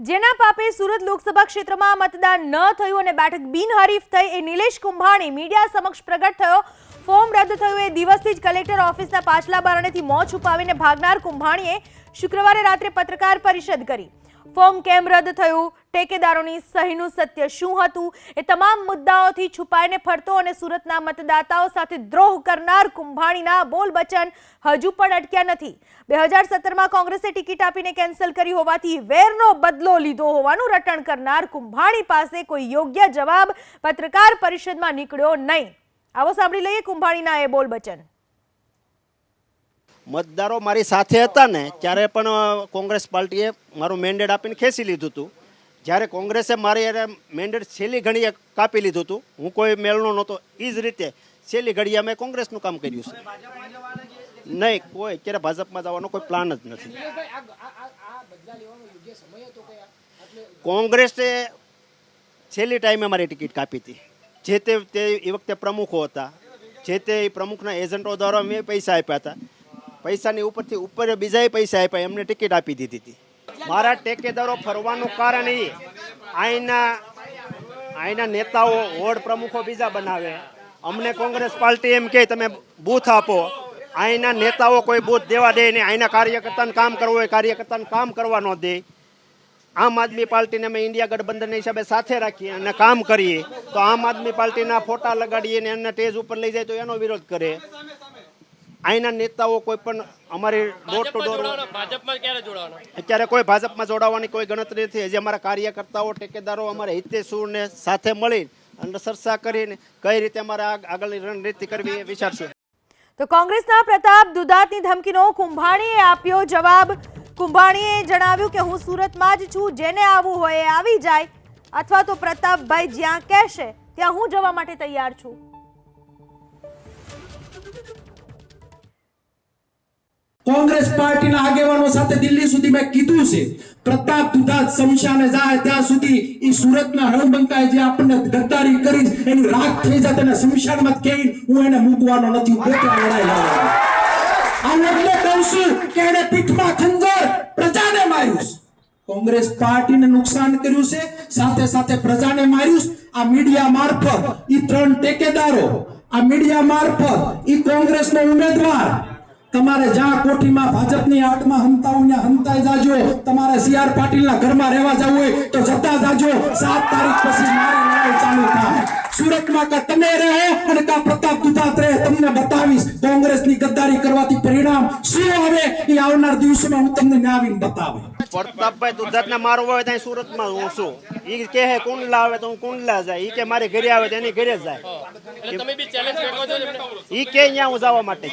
જેના પાપે સુરત લોકસભા ક્ષેત્રમાં મતદાન ન થયું અને બેઠક બિનહરીફ થઈ એ નિલેશ કુંભાણી મીડિયા સમક્ષ પ્રગટ થયો। ફોર્મ રદ થયું એ દિવસથી જ કલેક્ટર ઓફિસના પાછલા બારણેથી મોં છુપાવીને ભાગનાર કુંભાણીએ શુક્રવારે રાત્રે પત્રકાર પરિષદ કરી। ફોર્મ કેમ રદ થયું, ટેકેદારોની સહીનું સત્ય શું હતું, એ તમામ મુદ્દાઓથી છુપાઈને ફરતો અને સુરતના મતદાતાઓ સાથે દ્રોહ કરનાર કુંભાણીના બોલ બચન હજુ પણ અટક્યા નથી। 2017માં કોંગ્રેસે ટિકિટ આપીને કેન્સલ કરી હોવાથી વેરનો બદલો લીધો હોવાનું રટણ કરનાર કુંભાણી પાસે કોઈ યોગ્ય જવાબ પત્રકાર પરિષદમાં નીકળ્યો નહીં। આવો સાંભળી લઈએ કુંભાણીના એ બોલ બચન। મતદારો મારી સાથે હતા ને ત્યારે પણ કોંગ્રેસ પાર્ટીએ મારું મેન્ડેટ આપીને ખેંચી લીધું હતું। જ્યારે કોંગ્રેસે મારી મેન્ડેટ છેલ્લી ઘડીએ કાપી લીધું હતું, હું કોઈ મેળનો નહોતો, એ જ રીતે છેલ્લી ઘડીએ અમે કોંગ્રેસનું કામ કર્યું છે। નહીં, કોઈ અત્યારે ભાજપમાં જવાનો કોઈ પ્લાન જ નથી। કોંગ્રેસે છેલ્લી ટાઈમે મારી ટિકિટ કાપી હતી। જે તે એ વખતે પ્રમુખો હતા, જે તે પ્રમુખના એજન્ટો દ્વારા મેં પૈસા આપ્યા હતા। પૈસાની ઉપરથી ઉપર બીજાએ પૈસા આપ્યા, એમને ટિકિટ આપી દીધી હતી। મારા ટેકેદારો ફરવાનું કારણ એ અહીંના નેતાઓ વોર્ડ પ્રમુખો બીજા બનાવે, અમને કોંગ્રેસ પાર્ટી એમ કહે તમે બૂથ આપો, અહીંના નેતાઓ કોઈ બૂથ દેવા દે નહીં, અહીંના કાર્યકર્તાને કામ કરવું હોય કાર્યકર્તાને કામ કરવા ન દે। આમ આદમી પાર્ટીને અમે ઇન્ડિયા ગઠબંધનના હિસાબે સાથે રાખીએ અને કામ કરીએ તો આમ આદમી પાર્ટીના ફોટા લગાડીએ ને એમને સ્ટેજ ઉપર લઈ જાય તો એનો વિરોધ કરે। અહીંના નેતાઓ કોઈ પણ અમારી ડોર ટુ ડોર અત્યારે કોઈ ભાજપમાં જોડાવાની કોઈ ગણતરી નથી। હજી અમારા કાર્યકર્તાઓ ટેકેદારો અમારા હિતેશુને સાથે મળી અને ચર્ચા કરીને કઈ રીતે અમારે આગળની રણનીતિ કરવી એ વિચારશું। તો કોંગ્રેસના પ્રતાપ દુધાતની ધમકીનો કુંભાણીએ આપ્યો જવાબ। કુંભાણીએ જણાવ્યું કે હું સુરતમાં જ છું, જેને આવવું હોય એ આવી જાય, અથવા તો પ્રતાપભાઈ જ્યાં કહેશે ત્યાં હું જવા માટે તૈયાર છું। કોંગ્રેસ પાર્ટીના આગેવાનો સાથે દિલ્હી સુધી મેં કીધું છે, પ્રતાપ દુધાત શમશાને જાય ત્યાં સુધી ઈ સુરતના હળબંકાએ જે આપણને ગદ્દારી કરી એની રાખ થઈ જાય તેને શમશાનમાં કહીને હું એને મૂકવાનો નથી, પોતે લડાઈ લડવાનો। આ એટલે કહું છું કે એને પીઠમાં ખંજર પ્રજાને માર્યું, કોંગ્રેસ પાર્ટીને નુકસાન કર્યું છે, સાથે સાથે પ્રજાને માર્યું। આ મીડિયા મારફત ઈ ત્રણ ટેકેદારો, આ મીડિયા મારફત ઈ કોંગ્રેસનો ઉમેદવાર, તમારે જ્યાં કોઠીમાં ભાજપની આટમાં હંતાવું ત્યાં હંતાઈ જાજો, તમારે સીઆર પાટીલના ઘરમાં રહેવા જવું હોય તો જતા જાજો। 7 તારીખ પછી મારી લડાઈ ચાલુ થાય સુરતમાં, કા તમે રહે અને કા પ્રતાપ દુધાત રહે, તમને બતાવીશ કોંગ્રેસની ગદ્દારી કરવાથી પરિણામ શું આવે એ આવનાર દિવસોમાં હું તમને ન્યાવીને બતાવું। પ્રતાપભાઈ દુધાતને મારવો હોય ત્યાં સુરતમાં હું છું, એ કહે કુંડલા આવે તો હું કુંડલા જાય, એ કે મારે ઘરે આવે તો એની ઘરે જાય, એ કે અહીંયા હું જવા માટે